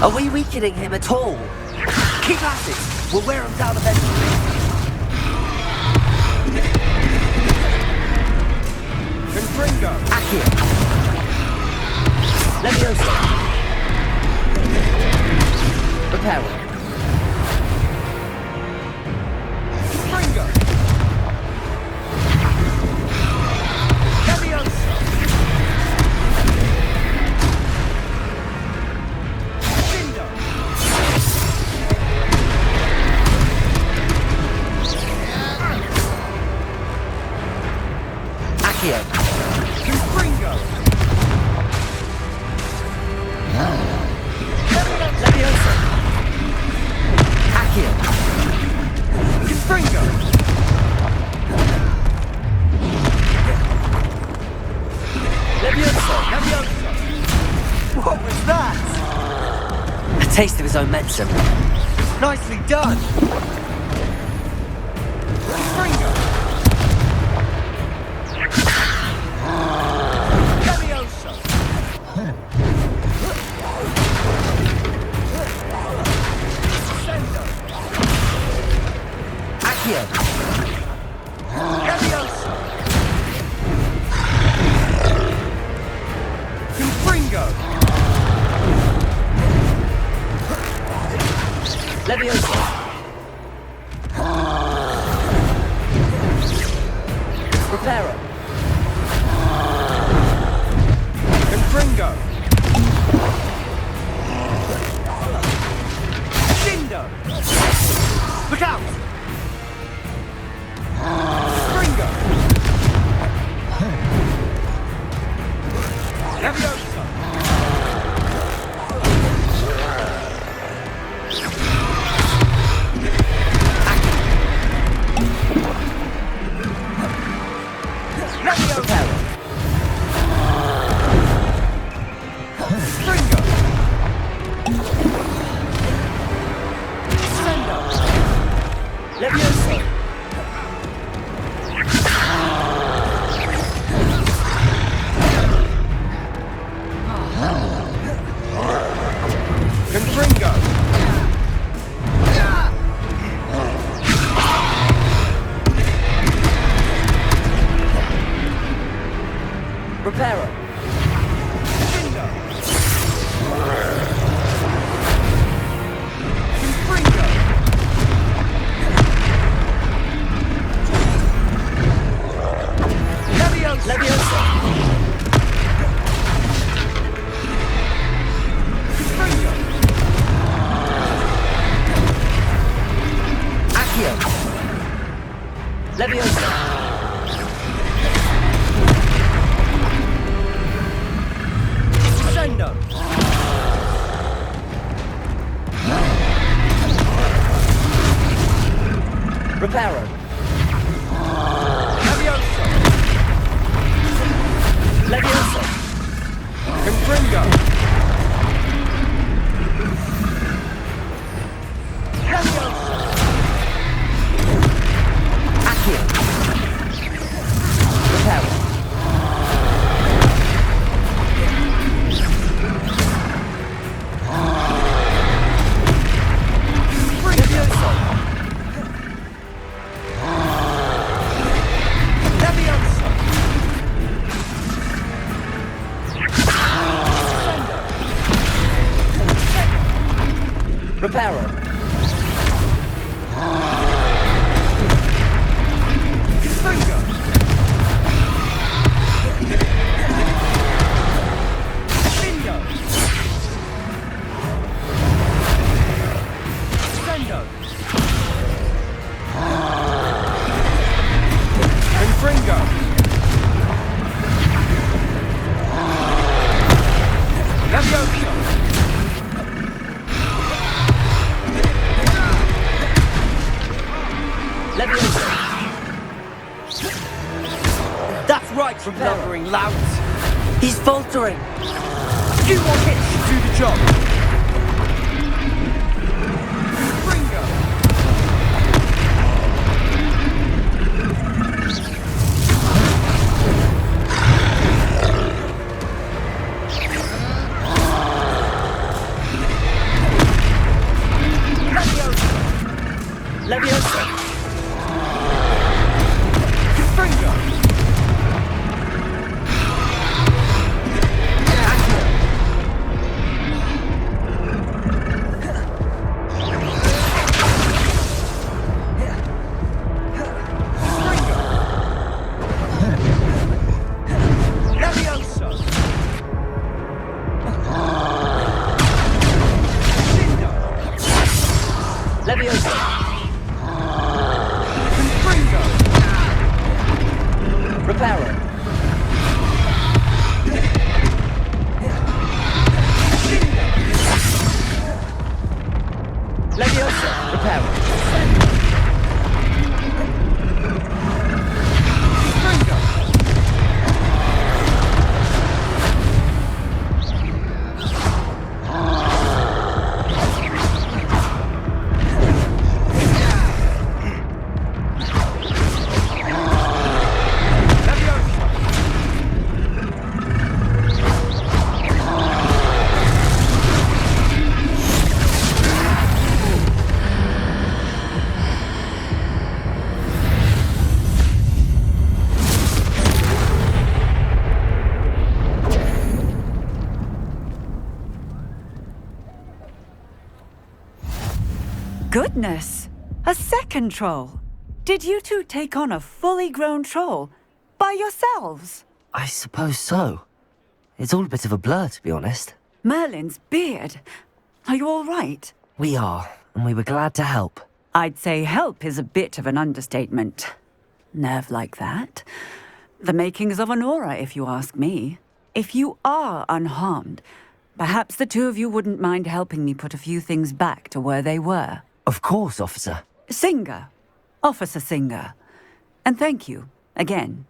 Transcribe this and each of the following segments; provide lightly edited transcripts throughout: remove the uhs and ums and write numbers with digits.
Are we weakening him at all? Keep at it! We'll wear him down eventually. Confringo! Accio! Leviosa! Reparo! Confringo! Leviosa! Cindo! Accio! Confringo! Leviosa! Accio! Confringo! Leviosa! What was that? A taste of his own medicine. Nicely done! Confringo! Leviosa! Sendo! Accio! Leviosa! Confringo! Leviosa! Reparo! Confringo! Cindo! Look out! Confringo! Leviosa! Leviosa! Confringo! Sendo! Leviosa! Confringo! Reparo! Cindo! Confringo! Leviosa! Confringo! Accio! Leviosa! Sendo! Reparo! Leviosa! Leviosa! Confringo! Leviosa! Accio! Reparo! Leviosa! Leviosa! Reparo! Confringo! Cindo! Sendo! Confringo! Leviosa! Leviosa! That's right, you lumbering louts! He's faltering! You want it to do the job! Confringo! Goodness! A second troll! Did you two take on a fully grown troll? By yourselves? I suppose so. It's all a bit of a blur, to be honest. Merlin's beard. Are you all right? We are, and we were glad to help. I'd say help is a bit of an understatement. Nerve like that. The makings of an aura, if you ask me. If you are unharmed, perhaps the two of you wouldn't mind helping me put a few things back to where they were. Of course, officer. Singer. Officer Singer. And thank you, again.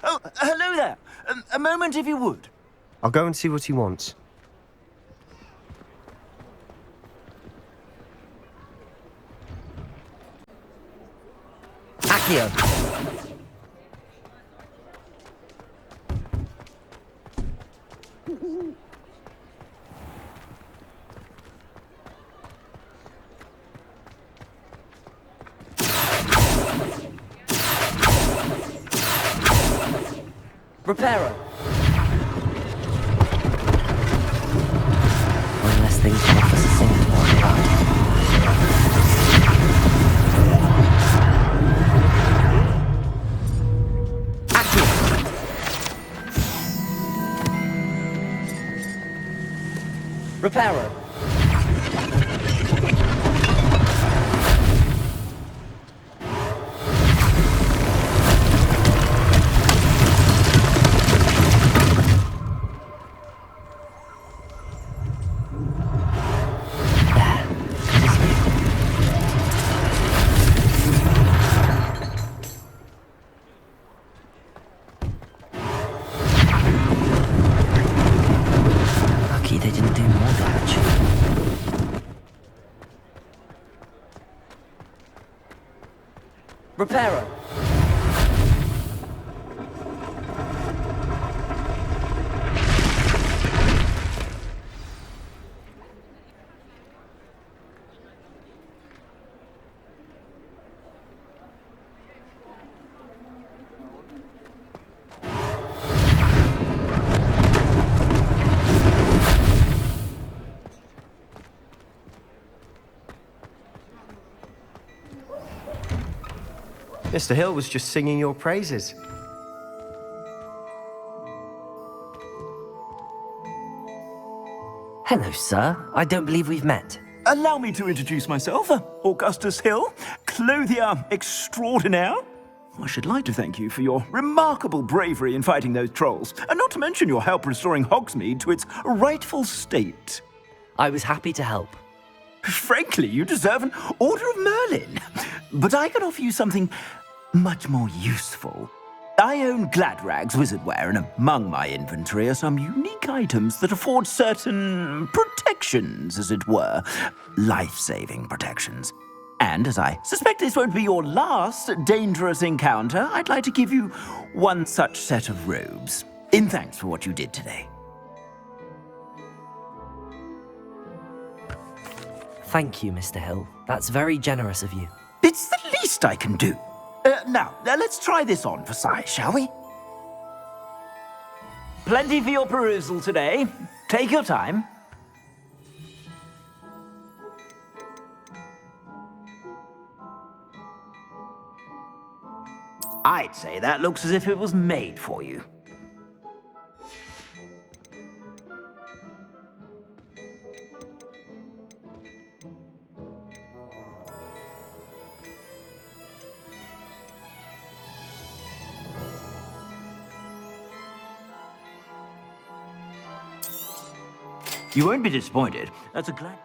Oh, hello there. A moment, if you would. I'll go and see what he wants. Accio! Reparo. One less thing for Officer Singer to worry about. Reparo. Lucky they didn't do more damage. Reparo. Mr. Hill was just singing your praises. Hello, sir. I don't believe we've met. Allow me to introduce myself, Augustus Hill, clothier extraordinaire. I should like to thank you for your remarkable bravery in fighting those trolls, and not to mention your help restoring Hogsmeade to its rightful state. I was happy to help. Frankly, you deserve an Order of Merlin. But I can offer you something much more useful. I own Gladrag's wizardware, and among my inventory are some unique items that afford certain protections, as it were. Life-saving protections. And as I suspect this won't be your last dangerous encounter, I'd like to give you one such set of robes, in thanks for what you did today. Thank you, Mr. Hill. That's very generous of you. It's the least I can do. Now, let's try this on for size, shall we? Plenty for your perusal today. Take your time. I'd say that looks as if it was made for you. You won't be disappointed. That's a glad...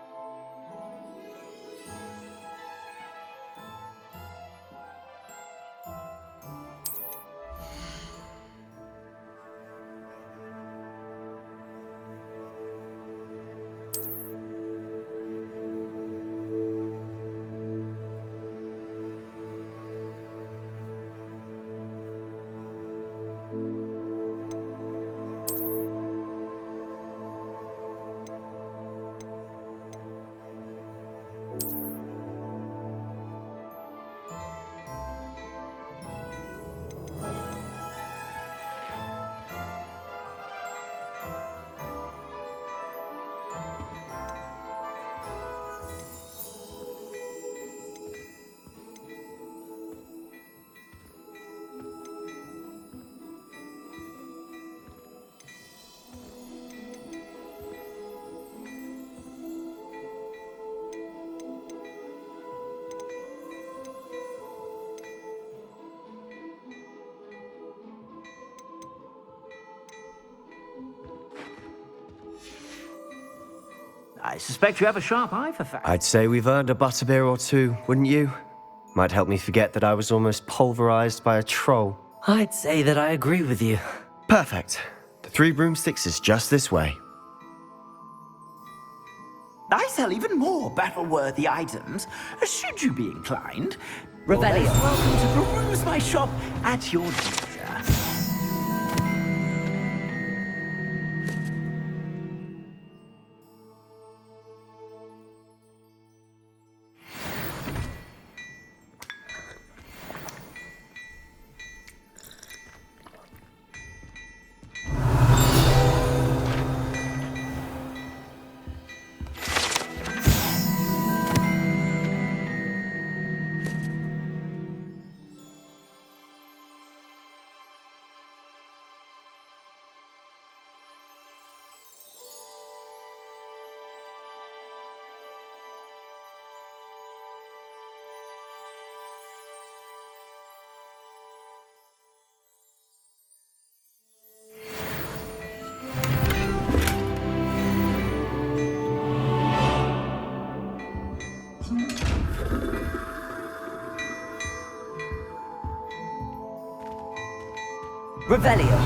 suspect you have a sharp eye for facts. I'd say we've earned a butterbeer or two, wouldn't you? Might help me forget that I was almost pulverized by a troll. I'd say that I agree with you. Perfect. The 3 broomsticks is just this way. I sell even more battle-worthy items, should you be inclined. Revelio. You're welcome to peruse my shop at your leisure. Revelio.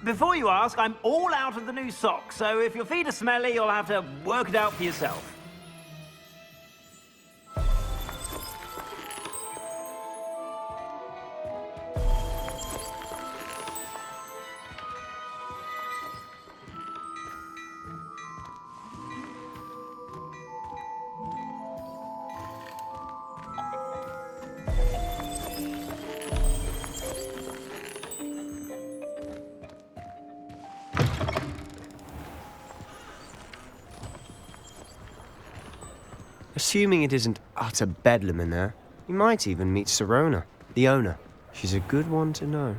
Before you ask, I'm all out of the new socks, so if your feet are smelly, you'll have to work it out for yourself. Assuming it isn't utter bedlam in there, you might even meet Sirona, the owner. She's a good one to know.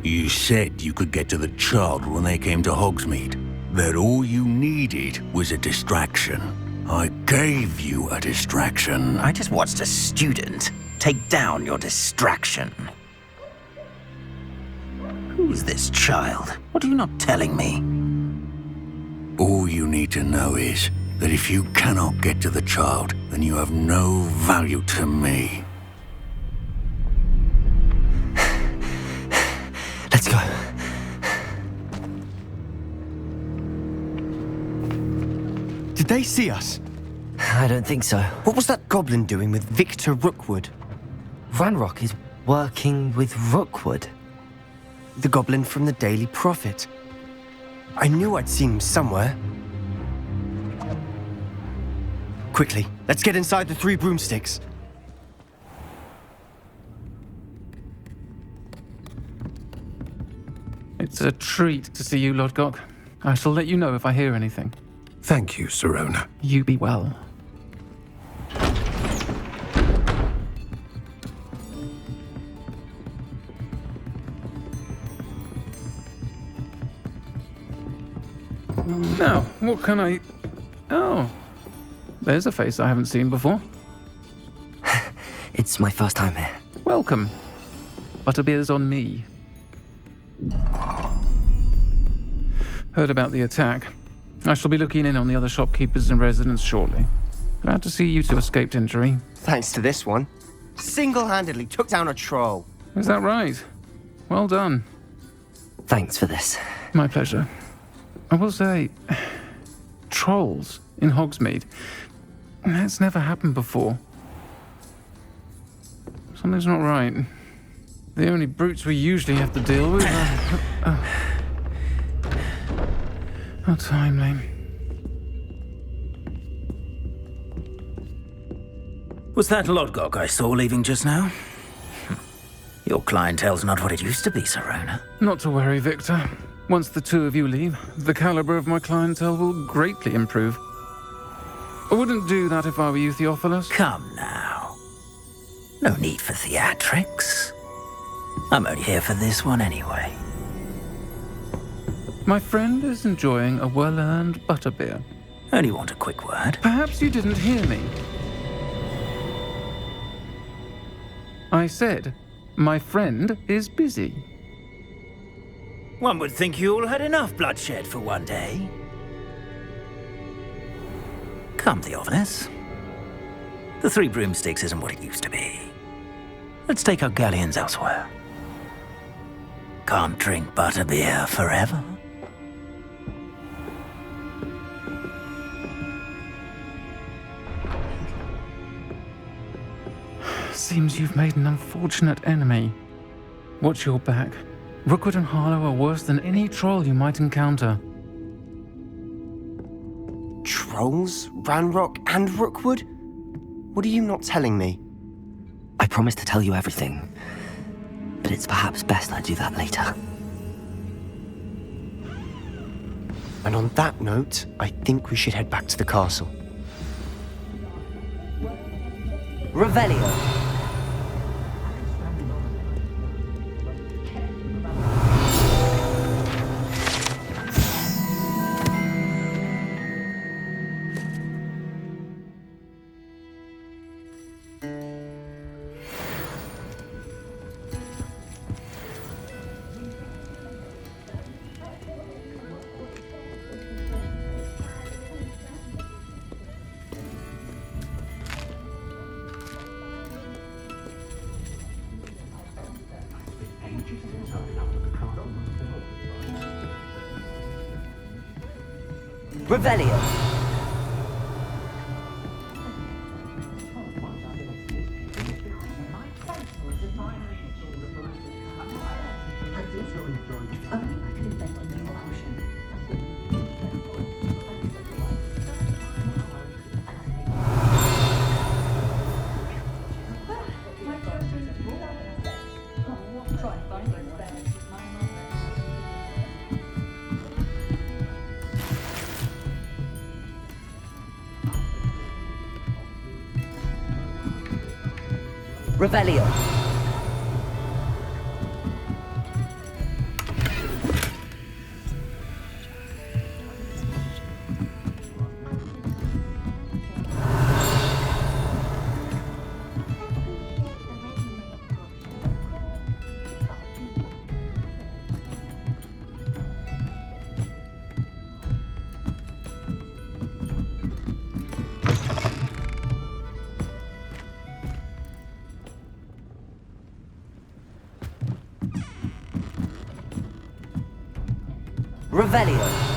You said you could get to the child when they came to Hogsmeade. That all you needed was a distraction. I gave you a distraction. I just watched a student take down your distraction. Who's this child? What are you not telling me? All you need to know is that if you cannot get to the child, then you have no value to me. Let's go. Did they see us? I don't think so. What was that goblin doing with Victor Rookwood? Ranrock is working with Rookwood. The goblin from the Daily Prophet. I knew I'd seen him somewhere. Quickly, let's get inside the 3 broomsticks. It's a treat to see you, Lodgok. I shall let you know if I hear anything. Thank you, Sirona. You be well. Now, what can I... Oh, there's a face I haven't seen before. It's my first time here. Welcome. Butterbeer's on me. Heard about the attack. I shall be looking in on the other shopkeepers and residents shortly. Glad to see you two escaped injury. Thanks to this one. Single-handedly took down a troll. Is that right? Well done. Thanks for this. My pleasure. I will say, trolls in Hogsmeade. That's never happened before. Something's not right. The only brutes we usually have to deal with are... How timely. Was that Lodgok I saw leaving just now? Your clientele's not what it used to be, Sirona. Not to worry, Victor. Once the two of you leave, the caliber of my clientele will greatly improve. I wouldn't do that if I were you, Theophilus. Come now. No need for theatrics. I'm only here for this one anyway. My friend is enjoying a well-earned butterbeer. Only want a quick word. Perhaps you didn't hear me. I said, my friend is busy. One would think you all had enough bloodshed for one day. Come, Theophilus. The Three Broomsticks isn't what it used to be. Let's take our galleons elsewhere. Can't drink butterbeer forever. Seems you've made an unfortunate enemy. Watch your back. Rookwood and Harlow are worse than any troll you might encounter. Trolls? Ranrock and Rookwood? What are you not telling me? I promised to tell you everything, but it's perhaps best I do that later. And on that note, I think we should head back to the castle. Revelio. Revelio. Revelio. Revelio.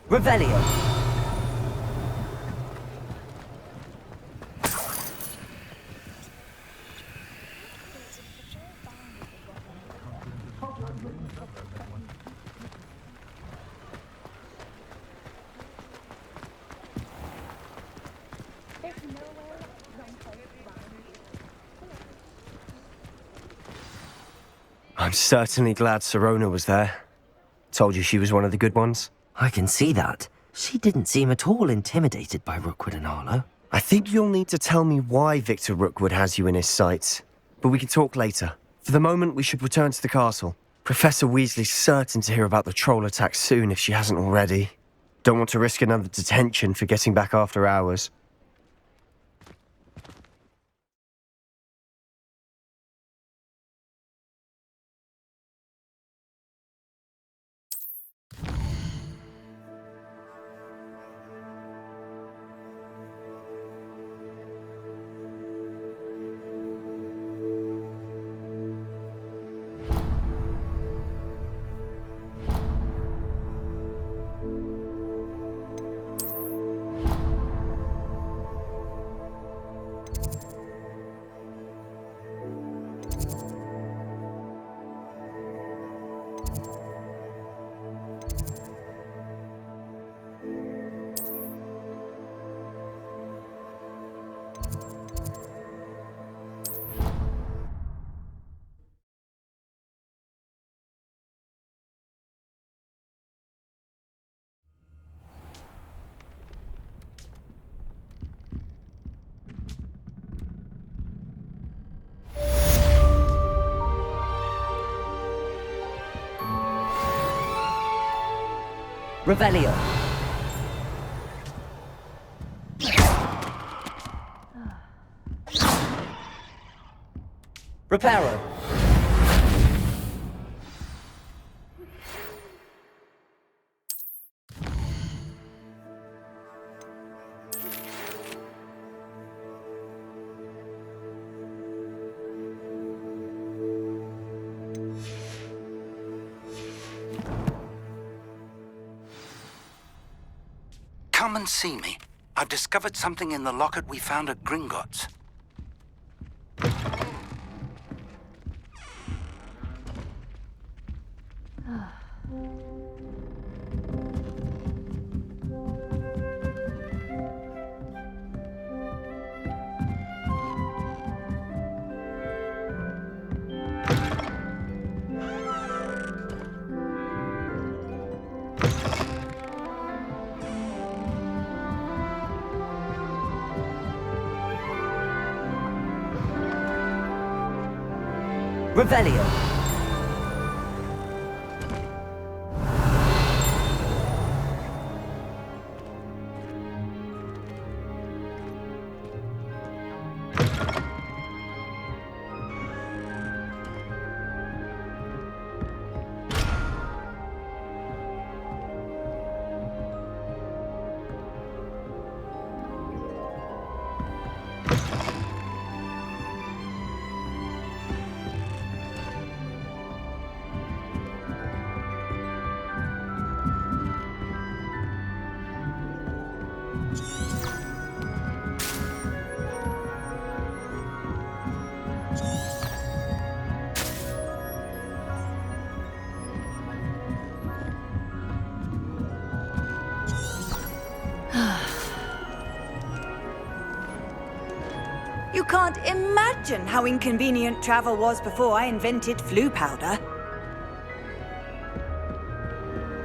Revelio. I'm certainly glad Sirona was there. Told you she was one of the good ones. I can see that. She didn't seem at all intimidated by Rookwood and Harlow. I think you'll need to tell me why Victor Rookwood has you in his sights. But we can talk later. For the moment, we should return to the castle. Professor Weasley's certain to hear about the troll attack soon if she hasn't already. Don't want to risk another detention for getting back after hours. Revelio. Reparo. Come and see me. I've discovered something in the locket we found at Gringotts. Revelio. You can't imagine how inconvenient travel was before I invented flu powder.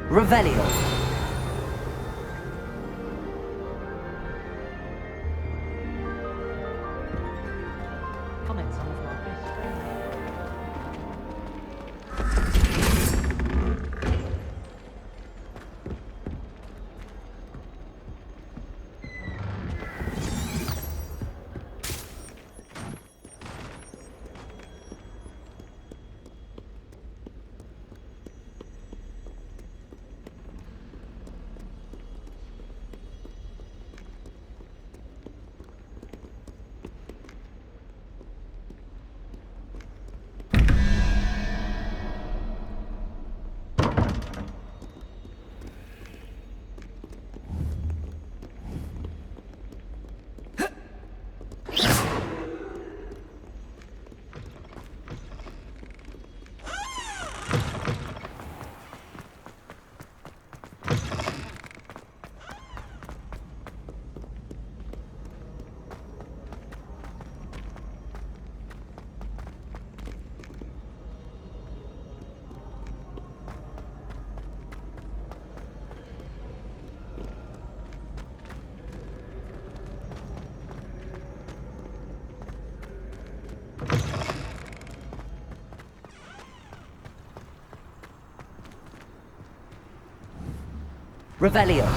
Revelio. Comments on the vlog. Revelio.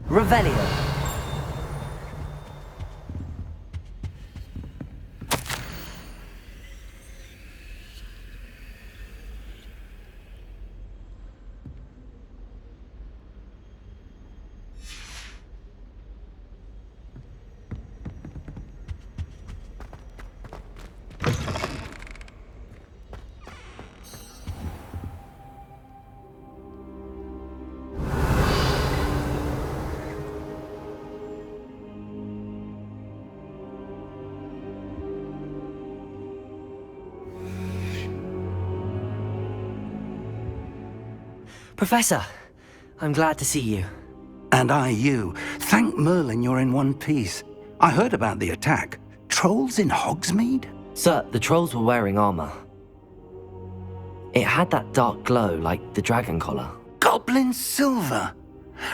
Revelio. Professor, I'm glad to see you. And I you. Thank Merlin you're in one piece. I heard about the attack. Trolls in Hogsmeade? Sir, the trolls were wearing armor. It had that dark glow like the dragon collar. Goblin silver!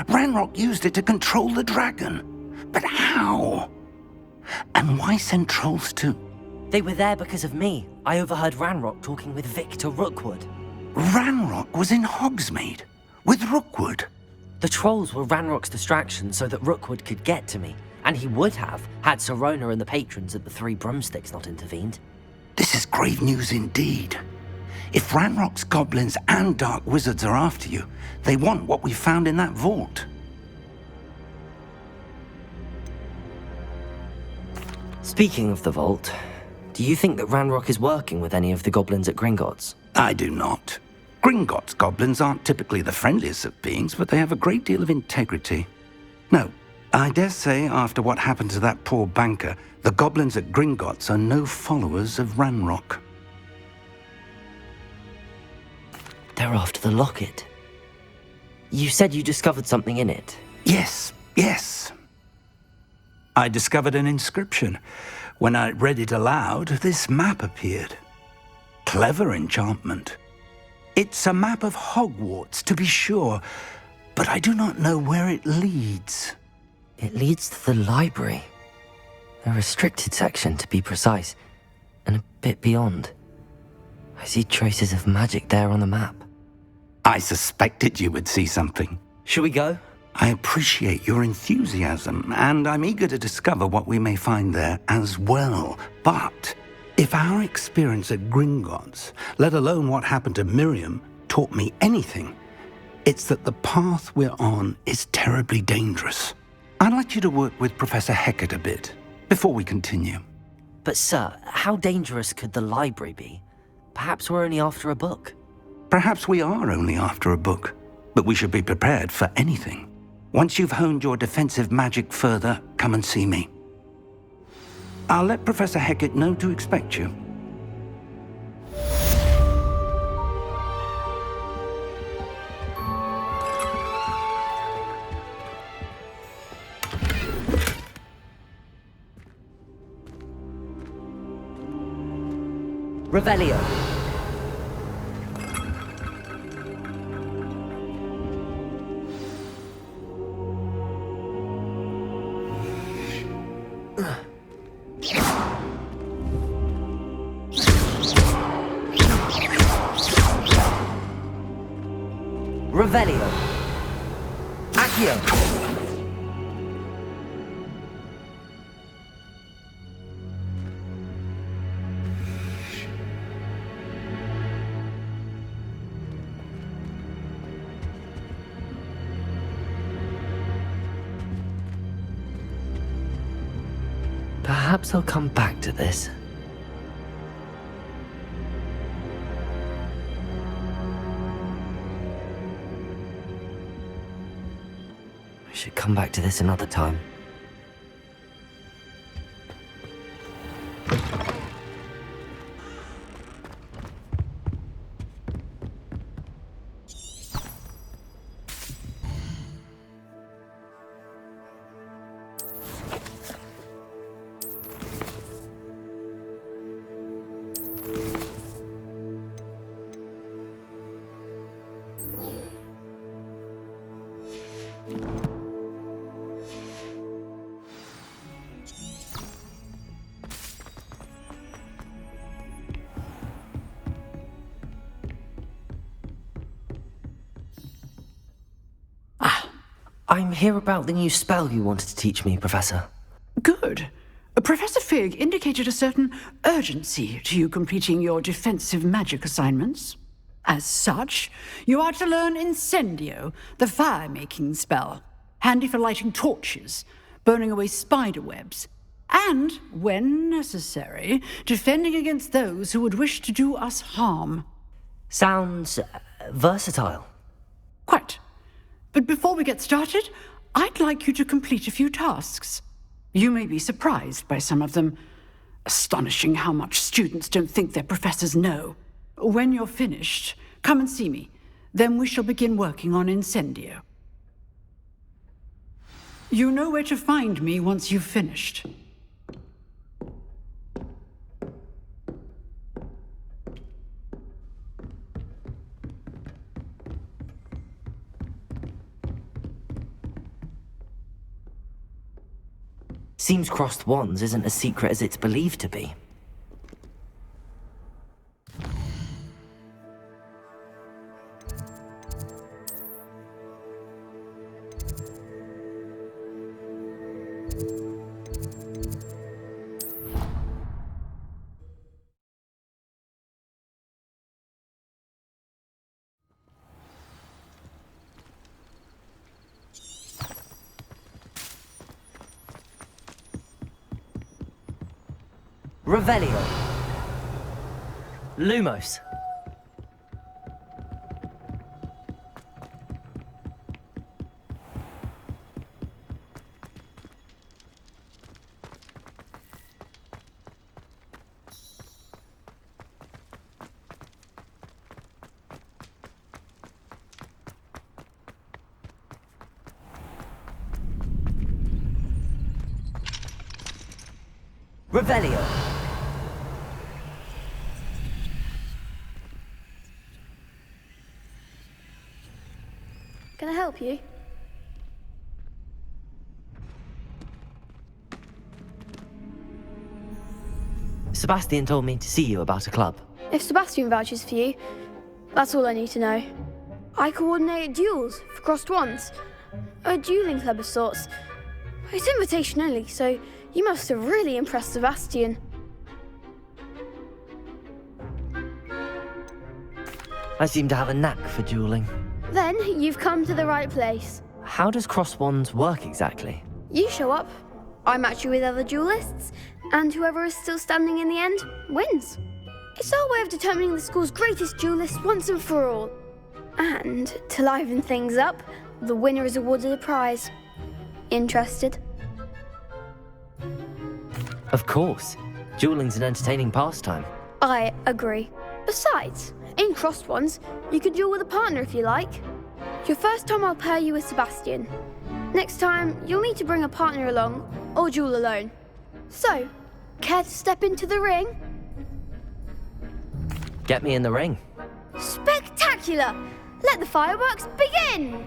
Ranrock used it to control the dragon. But how? And why send trolls too? They were there because of me. I overheard Ranrock talking with Victor Rookwood. Ranrock was in Hogsmeade? With Rookwood? The trolls were Ranrock's distraction so that Rookwood could get to me. And he would have, had Serona and the patrons at the Three Broomsticks not intervened. This is grave news indeed. If Ranrock's goblins and dark wizards are after you, they want what we found in that vault. Speaking of the vault, do you think that Ranrock is working with any of the goblins at Gringotts? I do not. Gringotts goblins aren't typically the friendliest of beings, but they have a great deal of integrity. No, I dare say after what happened to that poor banker, the goblins at Gringotts are no followers of Ranrock. They're after the locket. You said you discovered something in it. Yes. I discovered an inscription. When I read it aloud, this map appeared. Clever enchantment. It's a map of Hogwarts, to be sure, but I do not know where it leads. It leads to the library. A restricted section, to be precise, and a bit beyond. I see traces of magic there on the map. I suspected you would see something. Shall we go? I appreciate your enthusiasm, and I'm eager to discover what we may find there as well. But if our experience at Gringotts, let alone what happened to Miriam, taught me anything, it's that the path we're on is terribly dangerous. I'd like you to work with Professor Hecat a bit before we continue. But sir, how dangerous could the library be? Perhaps we're only after a book. Perhaps we are only after a book, but we should be prepared for anything. Once you've honed your defensive magic further, come and see me. I'll let Professor Hecat know to expect you. Revelio. Revelio. Accio. Perhaps I'll come back to this. I should come back to this another time. I'm here about the new spell you wanted to teach me, Professor. Good. Professor Fig indicated a certain urgency to you completing your defensive magic assignments. As such, you are to learn Incendio, the fire-making spell, handy for lighting torches, burning away spider webs, and, when necessary, defending against those who would wish to do us harm. Sounds versatile. Quite. But before we get started, I'd like you to complete a few tasks. You may be surprised by some of them. Astonishing how much students don't think their professors know. When you're finished, come and see me. Then we shall begin working on Incendio. You know where to find me once you've finished. Seems crossed wands isn't as secret as it's believed to be. Revelio. Lumos. Revelio. Can I help you? Sebastian told me to see you about a club. If Sebastian vouches for you, that's all I need to know. I coordinate duels for crossed wands. A dueling club of sorts. It's invitation only, so you must have really impressed Sebastian. I seem to have a knack for dueling. Then you've come to the right place. How does crossed wands work exactly? You show up, I match you with other duelists, and whoever is still standing in the end wins. It's our way of determining the school's greatest duelist once and for all. And to liven things up, the winner is awarded a prize. Interested? Of course. Dueling's an entertaining pastime. I agree. Besides, in crossed ones, you can duel with a partner if you like. Your first time I'll pair you with Sebastian. Next time, you'll need to bring a partner along, or duel alone. So, care to step into the ring? Get me in the ring. Spectacular! Let the fireworks begin!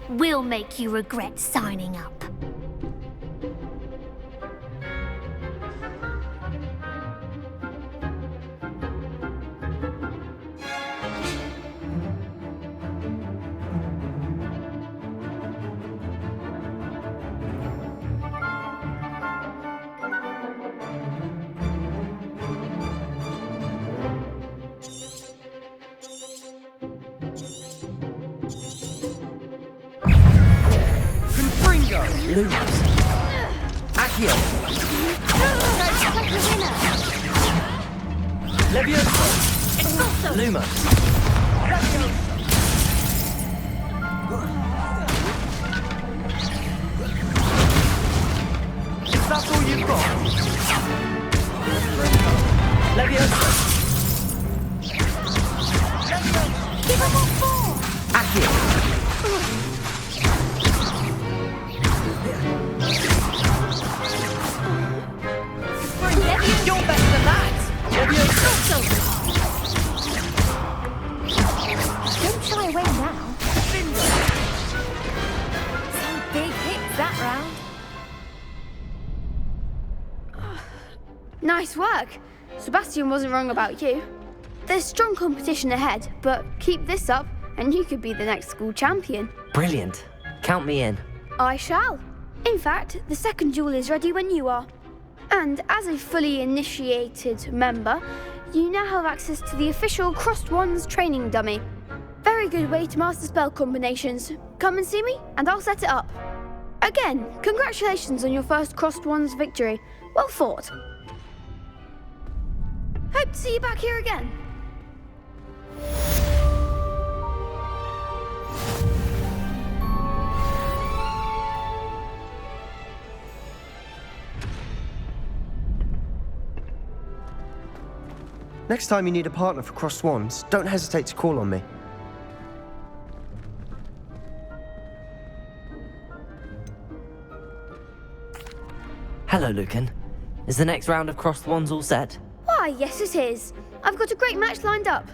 We'll make you regret signing up. Lumos. Accio. Levioso. Lumos. Is that all you've got? Levioso. Give him a four! Accio. You're better than that! Don't shy away now. Some big hits that round. Nice work. Sebastian wasn't wrong about you. There's strong competition ahead, but keep this up and you could be the next school champion. Brilliant. Count me in. I shall. In fact, the second duel is ready when you are. And as a fully initiated member, you now have access to the official Crossed Wands training dummy. Very good way to master spell combinations. Come and see me, and I'll set it up. Again, congratulations on your first Crossed Wands victory. Well fought. Hope to see you back here again. Next time you need a partner for Crossed Wands, don't hesitate to call on me. Hello, Lucan. Is the next round of Crossed Wands all set? Why, yes it is. I've got a great match lined up.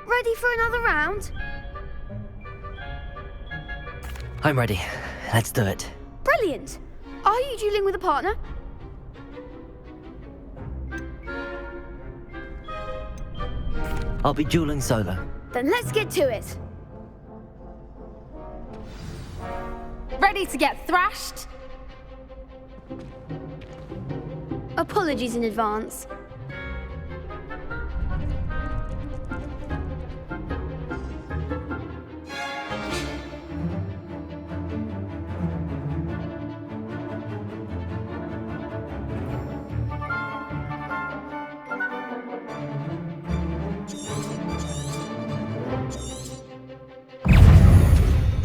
Ready for another round? I'm ready. Let's do it. Brilliant. Are you dueling with a partner? I'll be dueling solo. Then let's get to it. Ready to get thrashed? Apologies in advance.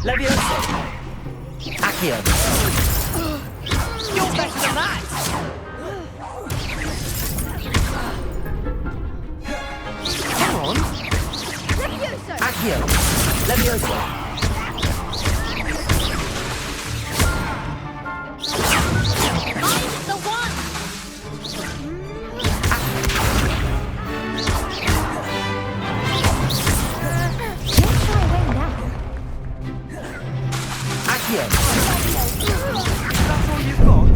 Leviosa! Accio! You're better than that! Come on! Leviosa! Accio! Leviosa! I'm the one! Let's try away now. Accio! That's all you've got?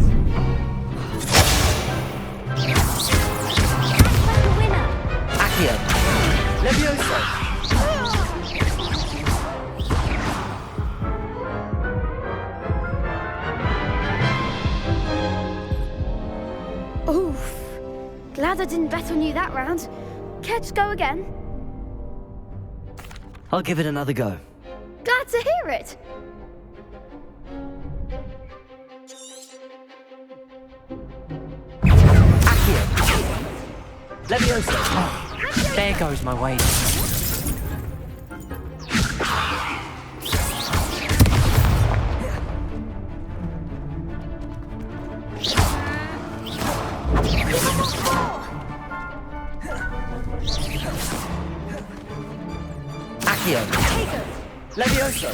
Act like a winner. Accio! Leviosa! Oof. Glad I didn't bet on you that round. Care to go again? I'll give it another go. Glad to hear it. Accio! Leviosa! There goes my weight. Accio! Leviosa!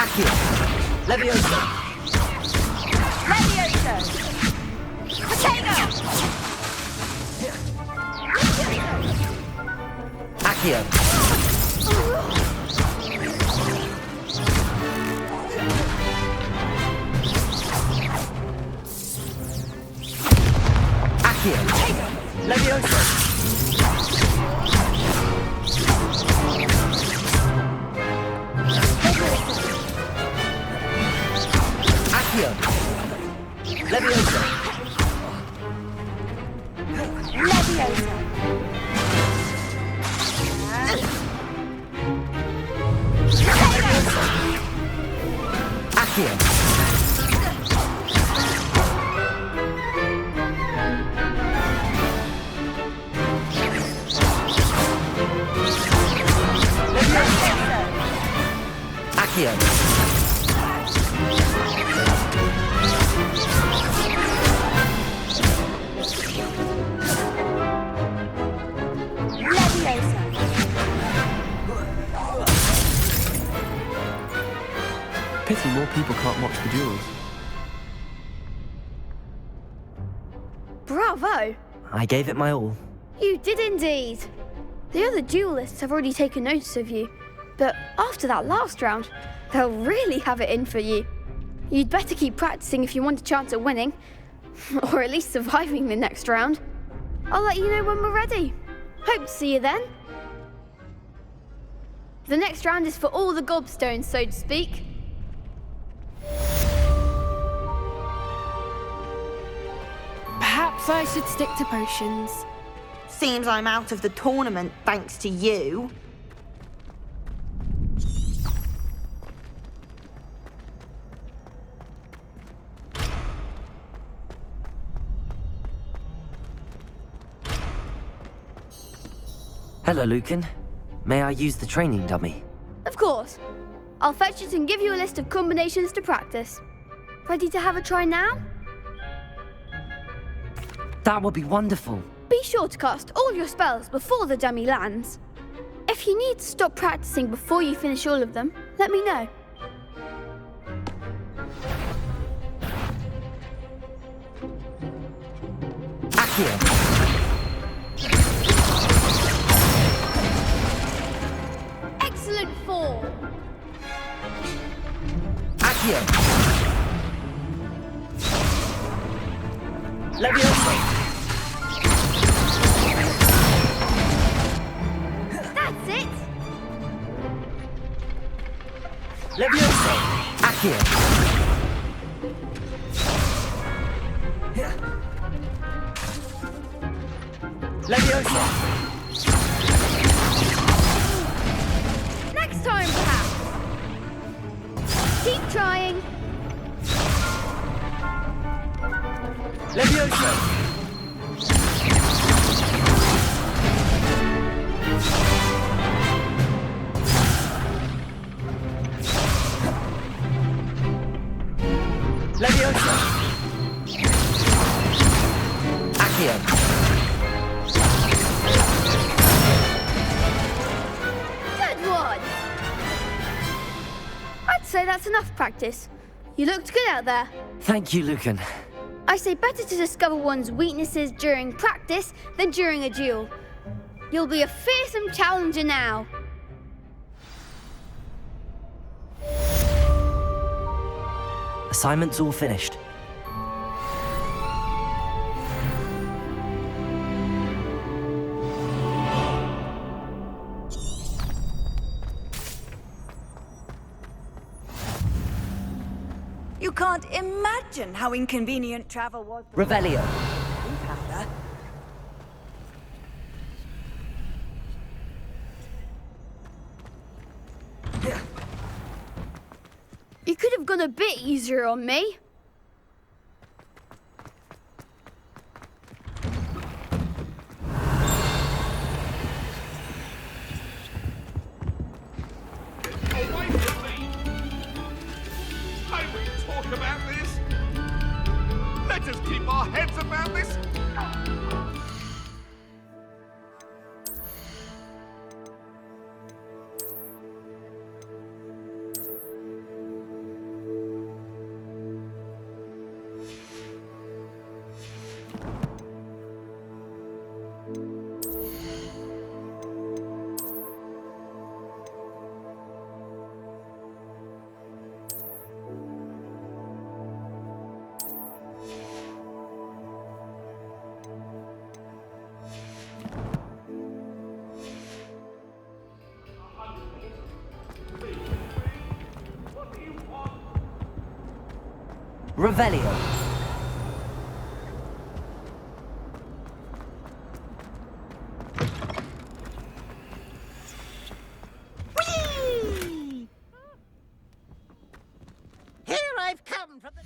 Accio! Leviosa! Leviosa! Potato! Accio! Accio! Leviosa! Accio! Leviosa! Leviosa! Accio! Accio! Leviosa! Pity more people can't watch the duels. Bravo! I gave it my all. You did indeed. The other duelists have already taken notice of you, but after that last round, they'll really have it in for you. You'd better keep practicing if you want a chance at winning, or at least surviving the next round. I'll let you know when we're ready. Hope to see you then. The next round is for all the gobstones, so to speak. Perhaps I should stick to potions. Seems I'm out of the tournament thanks to you. Hello, Lucan. May I use the training dummy? Of course. I'll fetch it and give you a list of combinations to practice. Ready to have a try now? That would be wonderful. Be sure to cast all your spells before the dummy lands. If you need to stop practicing before you finish all of them, let me know. Accio. Excellent form. Accio. Leviosa. That's it. Leviosa. Accio. Leviosa. Next time, perhaps. Keep trying. Leviosa. Leviosa. Accio. Good one. I'd say that's enough practice. You looked good out there. Thank you, Lucan. I say better to discover one's weaknesses during practice than during a duel. You'll be a fearsome challenger now. Assignment's all finished. You can't imagine how inconvenient travel was. Revelio. You could have gone a bit easier on me. Away from me! May we talk about this? Let us keep our heads about this. Revelio. Whee! Here I've come from the...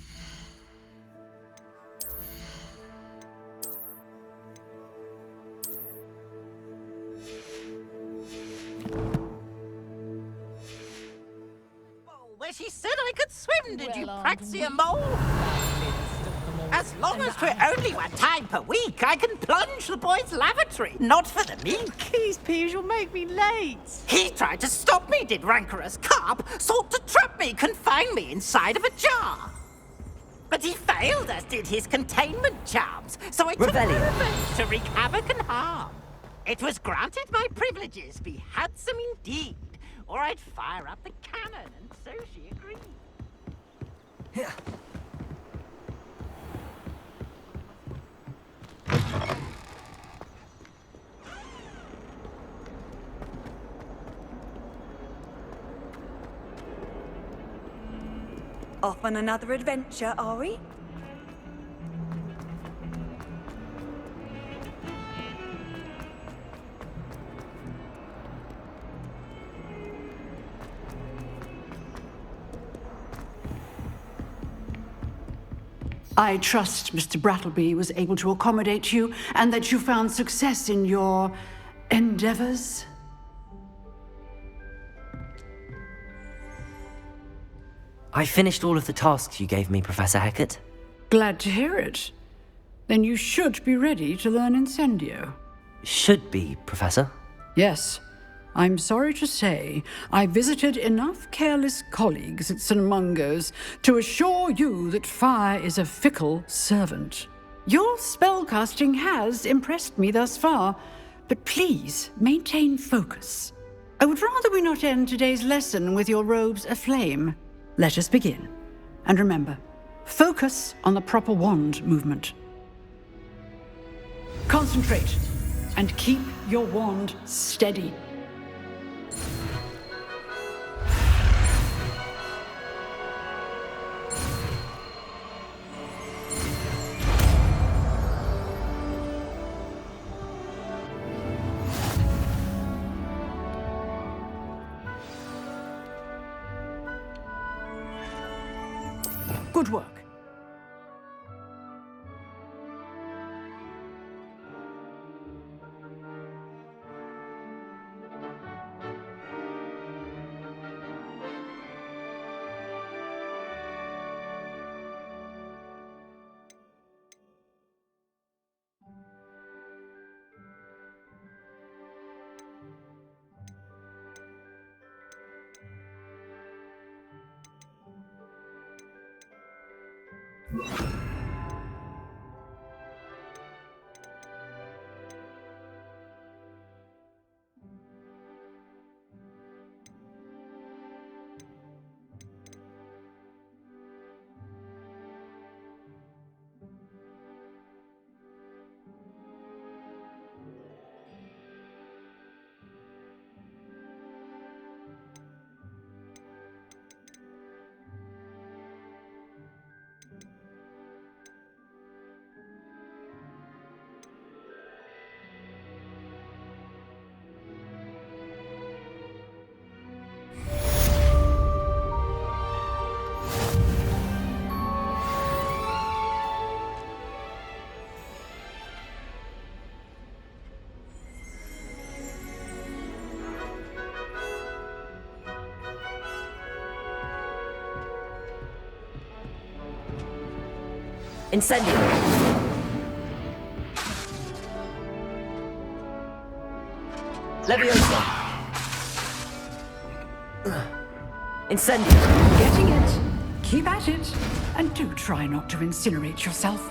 Where she said I could swim, did you, Praxia Mole? As long as 'twere only 1 time per week, I can plunge the boy's lavatory, not for the meek. Please, Piers, you'll make me late. He tried to stop me, did rancorous carp, sought to trap me, confine me inside of a jar. But he failed, as did his containment charms, so I took revenge to wreak havoc and harm. It was granted my privileges be handsome indeed, or I'd fire up the cannon, and so she agreed. Off on another adventure, are we? I trust Mr. Brattleby was able to accommodate you and that you found success in your endeavors. I finished all of the tasks you gave me, Professor Hecat. Glad to hear it. Then you should be ready to learn Incendio. Should be, Professor. Yes. I'm sorry to say, I visited enough careless colleagues at St. Mungo's to assure you that fire is a fickle servant. Your spellcasting has impressed me thus far, but please maintain focus. I would rather we not end today's lesson with your robes aflame. Let us begin. And remember, focus on the proper wand movement. Concentrate, and keep your wand steady. Good work. Incendio! Leviosa! Incendio! Getting it. Keep at it. And do try not to incinerate yourself.